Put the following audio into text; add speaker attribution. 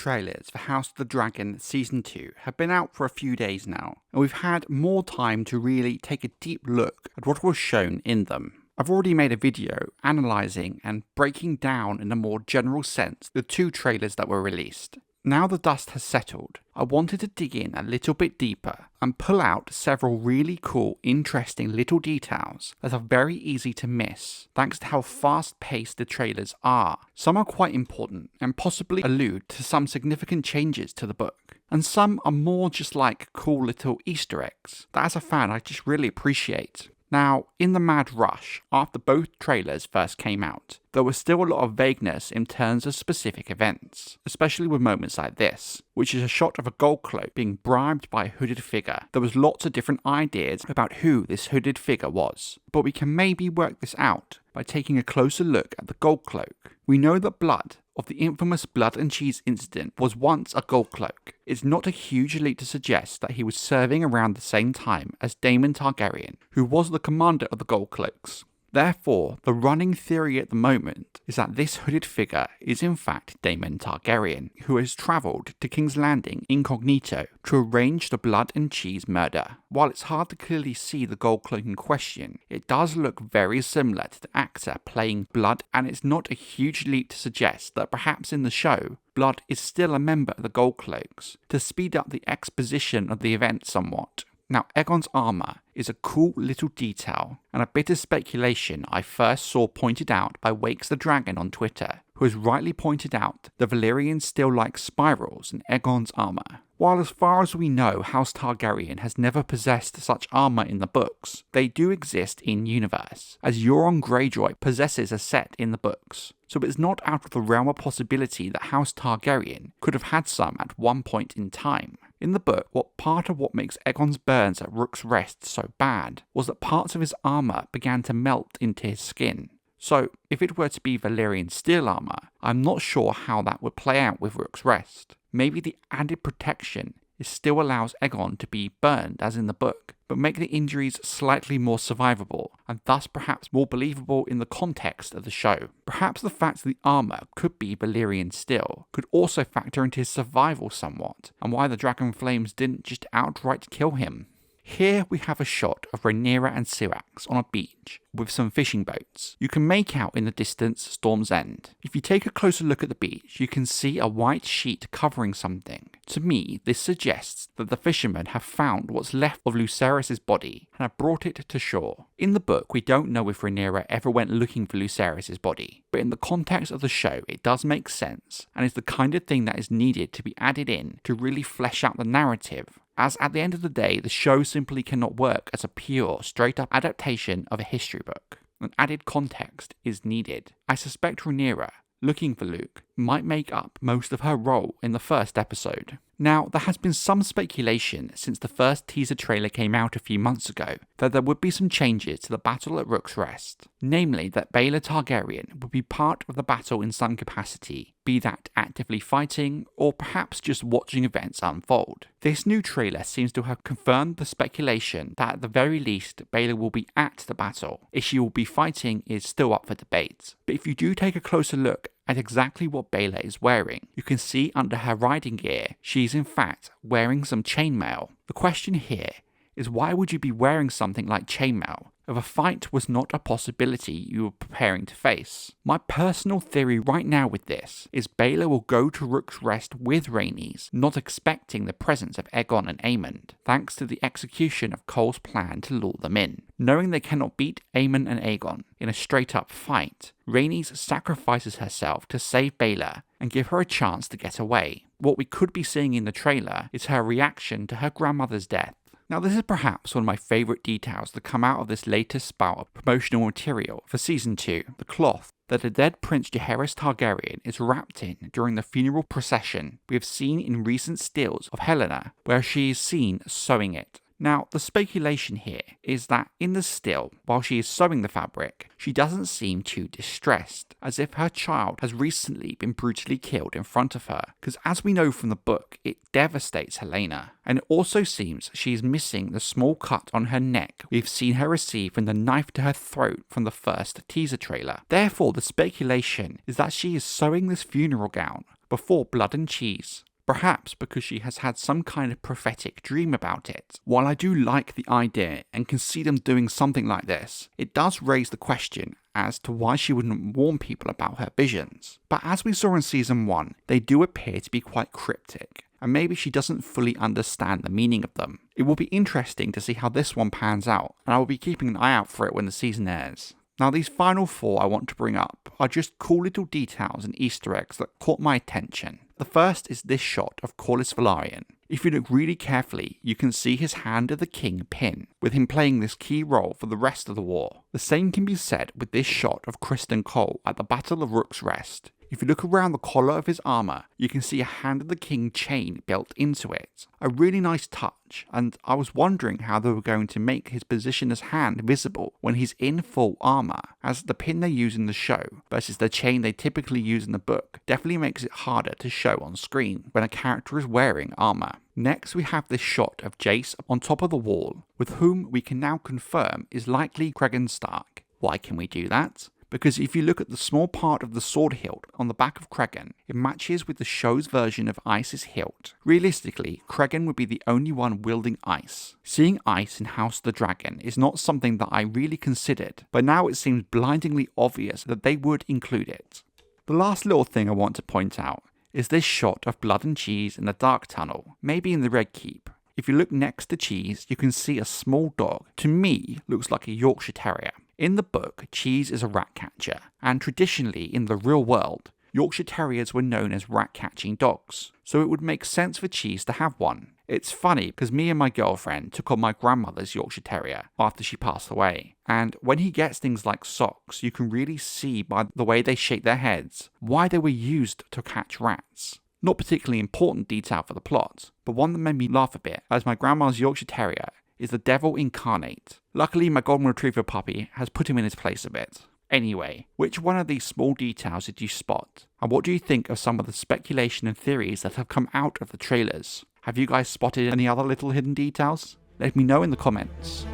Speaker 1: trailers for House of the Dragon Season 2 have been out for a few days now, and we've had more time to really take a deep look at what was shown in them. I've already made a video analysing and breaking down in a more general sense the two trailers that were released. Now the dust has settled, I wanted to dig in a little bit deeper and pull out several really cool, interesting little details that are very easy to miss thanks to how fast-paced the trailers are. Some are quite important and possibly allude to some significant changes to the book, and some are more just like cool little Easter eggs that as a fan I just really appreciate. Now, in the mad rush, after both trailers first came out, there was still a lot of vagueness in terms of specific events, especially with moments like this, which is a shot of a gold cloak being bribed by a hooded figure. There was lots of different ideas about who this hooded figure was, but we can maybe work this out by taking a closer look at the gold cloak. We know that Blood, of the infamous blood and cheese incident, was once a gold cloak. It's not a huge leap to suggest that he was serving around the same time as Daemon Targaryen, who was the commander of the gold cloaks. Therefore, the running theory at the moment is that this hooded figure is in fact Daemon Targaryen, who has travelled to King's Landing incognito to arrange the blood and cheese murder. While it's hard to clearly see the gold cloak in question, it does look very similar to the actor playing Blood, and it's not a huge leap to suggest that perhaps in the show, Blood is still a member of the gold cloaks, to speed up the exposition of the event somewhat. Now, Aegon's armour is a cool little detail, and a bit of speculation I first saw pointed out by Wakes the Dragon on Twitter, who has rightly pointed out the Valyrian Steel-like spirals in Aegon's armour. While as far as we know, House Targaryen has never possessed such armour in the books, they do exist in universe, as Euron Greyjoy possesses a set in the books. So it's not out of the realm of possibility that House Targaryen could have had some at one point in time. In the book, part of what makes Aegon's burns at Rook's Rest so bad was that parts of his armour began to melt into his skin. So, if it were to be Valyrian Steel armour, I'm not sure how that would play out with Rook's Rest. Maybe the added protection still allows Aegon to be burned as in the book, but make the injuries slightly more survivable, and thus perhaps more believable in the context of the show. Perhaps the fact that the armour could be Valyrian Steel could also factor into his survival somewhat, and why the dragon flames didn't just outright kill him. Here we have a shot of Rhaenyra and Syrax on a beach with some fishing boats. You can make out in the distance Storm's End. If you take a closer look at the beach, you can see a white sheet covering something. To me, this suggests that the fishermen have found what's left of Lucerys' body and have brought it to shore. In the book, we don't know if Rhaenyra ever went looking for Lucerys' body, but in the context of the show, it does make sense, and is the kind of thing that is needed to be added in to really flesh out the narrative, as at the end of the day, the show simply cannot work as a pure, straight-up adaptation of a history book. An added context is needed. I suspect Rhaenyra, looking for Luke, might make up most of her role in the first episode. Now, there has been some speculation since the first teaser trailer came out a few months ago that there would be some changes to the battle at Rook's Rest, namely that Baela Targaryen would be part of the battle in some capacity, be that actively fighting or perhaps just watching events unfold. This new trailer seems to have confirmed the speculation that at the very least Baela will be at the battle. If she will be fighting is still up for debate, but if you do take a closer look at exactly what Baela is wearing, you can see under her riding gear she is in fact wearing some chainmail. The question here is, why would you be wearing something like chainmail if a fight was not a possibility you were preparing to face? My personal theory right now with this is Baela will go to Rook's Rest with Rhaenys, not expecting the presence of Aegon and Aemond, thanks to the execution of Cole's plan to lure them in. Knowing they cannot beat Aemond and Aegon in a straight-up fight, Rhaenys sacrifices herself to save Baela and give her a chance to get away. What we could be seeing in the trailer is her reaction to her grandmother's death. Now, this is perhaps one of my favourite details to come out of this latest spout of promotional material for Season 2, the cloth that the dead Prince Jaehaerys Targaryen is wrapped in during the funeral procession we have seen in recent stills of Helena, where she is seen sewing it. Now, the speculation here is that in the still, while she is sewing the fabric, she doesn't seem too distressed, as if her child has recently been brutally killed in front of her, because as we know from the book, it devastates Helena. And it also seems she is missing the small cut on her neck we've seen her receive from the knife to her throat from the first teaser trailer. Therefore, the speculation is that she is sewing this funeral gown before Blood and Cheese. Perhaps because she has had some kind of prophetic dream about it. While I do like the idea and can see them doing something like this, it does raise the question as to why she wouldn't warn people about her visions. But as we saw in Season 1, they do appear to be quite cryptic, and maybe she doesn't fully understand the meaning of them. It will be interesting to see how this one pans out, and I will be keeping an eye out for it when the season airs. Now these final 4 I want to bring up are just cool little details and Easter eggs that caught my attention. The first is this shot of Corlys Velaryon. If you look really carefully, you can see his Hand of the King pin, with him playing this key role for the rest of the war. The same can be said with this shot of Criston Cole at the Battle of Rook's Rest. If you look around the collar of his armour, you can see a Hand of the King chain built into it. A really nice touch, and I was wondering how they were going to make his position as hand visible when he's in full armour, as the pin they use in the show versus the chain they typically use in the book definitely makes it harder to show on screen when a character is wearing armour. Next we have this shot of Jace on top of the wall, with whom we can now confirm is likely Cregan Stark. Why can we do that? Because if you look at the small part of the sword hilt on the back of Cregan, it matches with the show's version of Ice's hilt. Realistically, Cregan would be the only one wielding ice. Seeing ice in House of the Dragon is not something that I really considered, but now it seems blindingly obvious that they would include it. The last little thing I want to point out is this shot of Blood and Cheese in the Dark Tunnel, maybe in the Red Keep. If you look next to Cheese, you can see a small dog. To me, looks like a Yorkshire Terrier. In the book, Cheese is a rat catcher, and traditionally in the real world, Yorkshire Terriers were known as rat-catching dogs, so it would make sense for Cheese to have one. It's funny because me and my girlfriend took on my grandmother's Yorkshire Terrier after she passed away, and when he gets things like socks, you can really see by the way they shake their heads why they were used to catch rats. Not particularly important detail for the plot, but one that made me laugh a bit, as my grandma's Yorkshire Terrier is the devil incarnate. Luckily, my golden retriever puppy has put him in his place a bit. Anyway, which one of these small details did you spot? And what do you think of some of the speculation and theories that have come out of the trailers? Have you guys spotted any other little hidden details? Let me know in the comments.